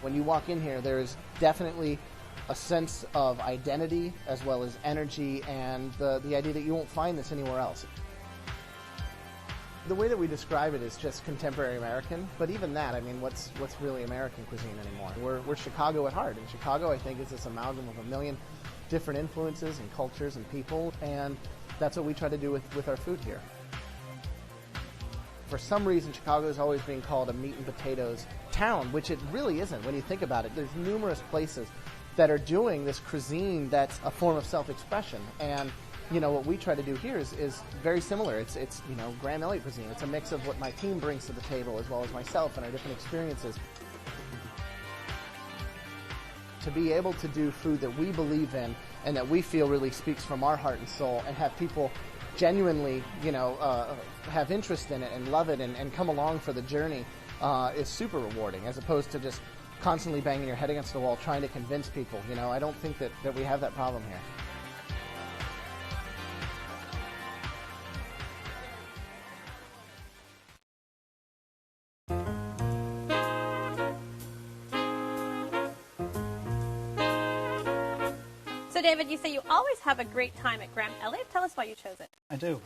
When you walk in here, there is definitely a sense of identity as well as energy and the idea that you won't find this anywhere else. The way that we describe it is just contemporary American, but even that, I mean, what's really American cuisine anymore? We're Chicago at heart, and Chicago, I think, is this amalgam of a million different influences and cultures and people, and that's what we try to do with our food here. For some reason, Chicago is always being called a meat and potatoes town, which it really isn't when you think about it. There's numerous places that are doing this cuisine that's a form of self-expression, and you know what we try to do here is very similar. It's you know, Graham Elliot cuisine. It's a mix of what my team brings to the table as well as myself and our different experiences. To be able to do food that we believe in and that we feel really speaks from our heart and soul, and have people genuinely, you know, have interest in it and love it and come along for the journey is super rewarding, as opposed to just constantly banging your head against the wall trying to convince people. You know, I don't think that we have that problem here. So, David, you say you always have a great time at Graham Elliot. Tell us why you chose it. I do.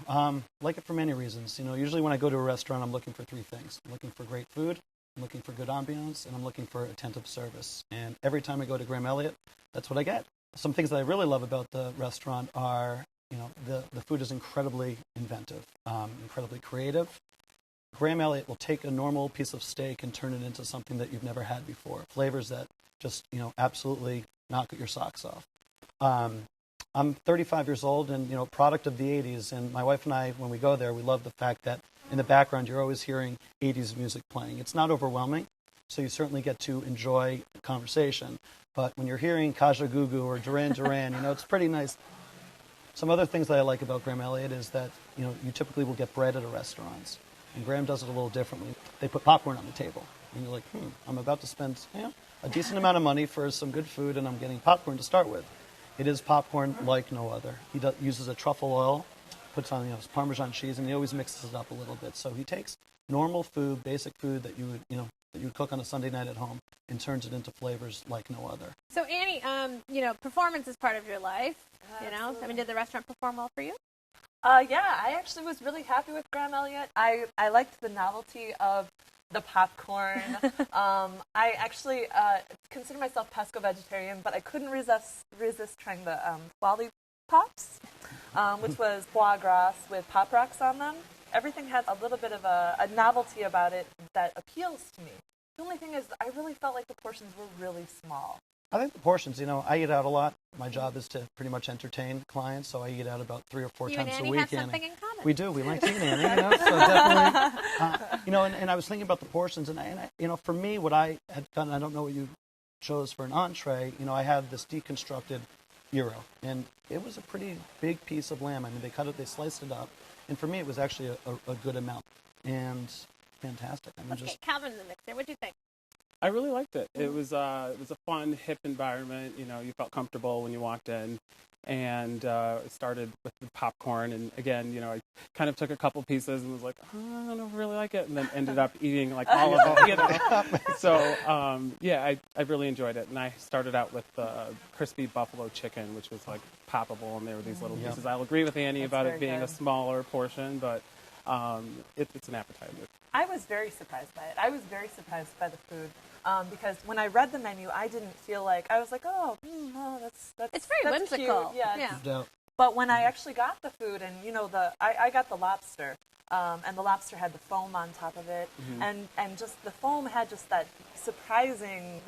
Like it for many reasons. You know, usually when I go to a restaurant, I'm looking for three things. I'm looking for great food, I'm looking for good ambiance, and I'm looking for attentive service. And every time I go to Graham Elliot, that's what I get. Some things that I really love about the restaurant are, you know, the food is incredibly inventive, incredibly creative. Graham Elliot will take a normal piece of steak and turn it into something that you've never had before. Flavors that just, you know, absolutely knock your socks off. I'm 35 years old and, you know, product of the 80s. And my wife and I, when we go there, we love the fact that in the background, you're always hearing 80s music playing. It's not overwhelming, so you certainly get to enjoy the conversation. But when you're hearing Kaja Gugu or Duran Duran, you know, it's pretty nice. Some other things that I like about Graham Elliot is that, you know, you typically will get bread at restaurants. And Graham does it a little differently. They put popcorn on the table. And you're like, I'm about to spend, you know, a decent amount of money for some good food, and I'm getting popcorn to start with. It is popcorn like no other. He uses a truffle oil, puts on, you know, Parmesan cheese, and he always mixes it up a little bit. So he takes normal food, basic food that you would, you know, that you would cook on a Sunday night at home, and turns it into flavors like no other. So Annie, you know, performance is part of your life. You know, I mean, did the restaurant perform well for you? Yeah, I actually was really happy with Graham Elliot. I liked the novelty of the popcorn. I actually consider myself pesco-vegetarian, but I couldn't resist trying the lollipops, which was foie gras with pop rocks on them. Everything has a little bit of a novelty about it that appeals to me. The only thing is, I really felt like the portions were really small. I think the portions, you know, I eat out a lot. My job is to pretty much entertain clients, so I eat out about 3 or 4 times a week. You and Annie have something in common. We do. We like to eat, Annie, you know, so definitely. You know, and I was thinking about the portions, and I, you know, for me, what I had done, I don't know what you chose for an entree, you know, I had this deconstructed gyro, and it was a pretty big piece of lamb. I mean, they sliced it up, and for me, it was actually a good amount, and fantastic. I mean, okay, Calvin in the mix there. What do you think? I really liked it. It was a fun, hip environment. You know, you felt comfortable when you walked in, and it started with the popcorn. And again, you know, I kind of took a couple pieces and was like, I don't really like it, and then ended up eating like all of it. You know? So yeah, I really enjoyed it. And I started out with crispy buffalo chicken, which was like poppable, and there were these little pieces. I'll agree with Annie about it being a smaller portion, but it's an appetizer. I was very surprised by it. I was very surprised by the food. Because when I read the menu, I didn't feel like, I was like, that's it's very whimsical. Cute. Yeah. Yeah. But when I actually got the food, and you know, I got the lobster, and the lobster had the foam on top of it, and just the foam had just that surprising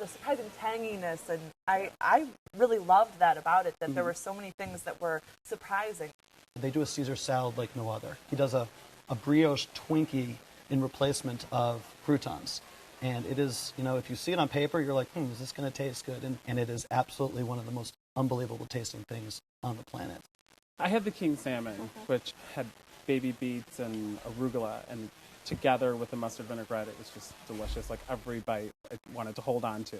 tanginess, and I really loved that about it, that there were so many things that were surprising. They do a Caesar salad like no other. He does a brioche Twinkie in replacement of croutons. And it is, you know, if you see it on paper, you're like, is this going to taste good? And it is absolutely one of the most unbelievable tasting things on the planet. I had the king salmon, which had baby beets and arugula, and together with the mustard vinaigrette, it was just delicious. Like every bite I wanted to hold on to.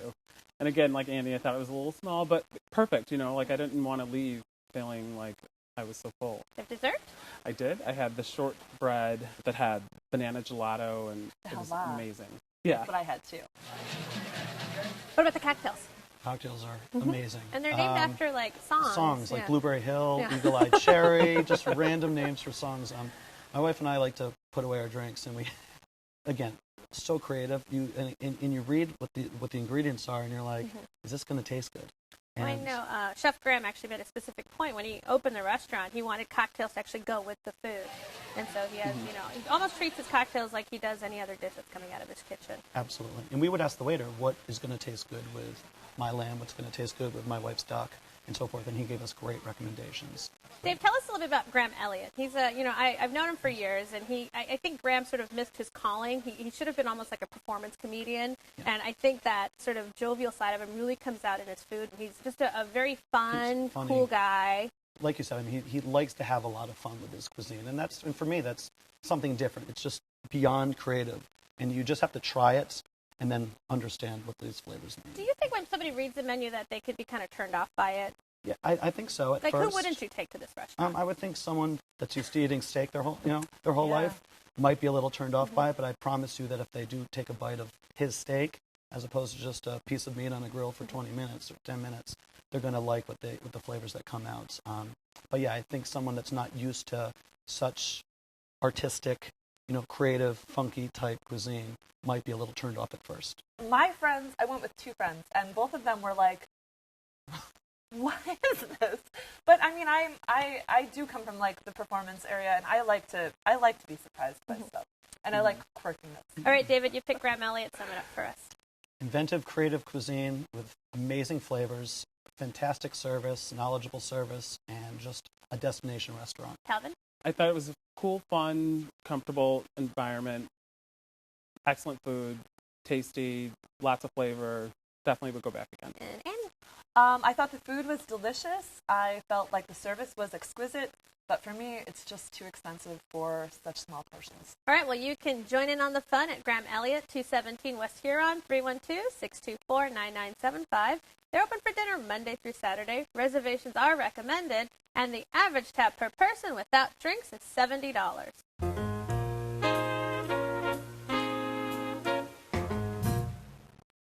And again, like Andy, I thought it was a little small, but perfect. You know, like I didn't want to leave feeling like I was so full. Have dessert? I did. I had the shortbread that had banana gelato, and it was amazing. Yeah. That's what I had too. What about the cocktails? Cocktails are amazing. And they're named after like songs. Songs like Yeah. Blueberry Hill, Yeah. Eagle-Eyed Cherry, just random names for songs. My wife and I like to put away our drinks, and we, again, so creative. And you read what the ingredients are, and you're like, is this going to taste good? And I know Chef Graham actually made a specific point when he opened the restaurant. He wanted cocktails to actually go with the food, and so he has, he almost treats his cocktails like he does any other dish that's coming out of his kitchen. Absolutely. And we would ask the waiter, what is going to taste good with my lamb, what's going to taste good with my wife's duck, and so forth. And he gave us great recommendations. Dave, tell us a little bit about Graham Elliot. He's I've known him for years, and I think Graham sort of missed his calling. He should have been almost like a performance comedian, and I think that sort of jovial side of him really comes out in his food. He's just a very fun, cool guy. Like you said, I mean, he likes to have a lot of fun with his cuisine, and for me, that's something different. It's just beyond creative, and you just have to try it and then understand what these flavors mean. Do you think when somebody reads the menu that they could be kind of turned off by it? Yeah, I think so. At Like, first, who wouldn't you take to this restaurant? I would think someone that's used to eating steak their whole life might be a little turned off by it. But I promise you that if they do take a bite of his steak, as opposed to just a piece of meat on a grill for 20 minutes or 10 minutes, they're going to like what the flavors that come out. But yeah, I think someone that's not used to such artistic, creative, funky type cuisine might be a little turned off at first. My friends, I went with two friends, and both of them were like, what is this? But I mean, I do come from like the performance area, and I like to be surprised by stuff, and I like quirkiness. All right, David, you pick Graham Elliot. Sum it up for us. Inventive, creative cuisine with amazing flavors, fantastic service, knowledgeable service, and just a destination restaurant. Calvin? I thought it was a cool, fun, comfortable environment. Excellent food, tasty, lots of flavor. Definitely would go back again. And Annie? I thought the food was delicious. I felt like the service was exquisite, but for me, it's just too expensive for such small portions. All right, well, you can join in on the fun at Graham Elliot, 217 West Huron, 312-624-9975. They're open for dinner Monday through Saturday. Reservations are recommended, and the average tab per person without drinks is $70.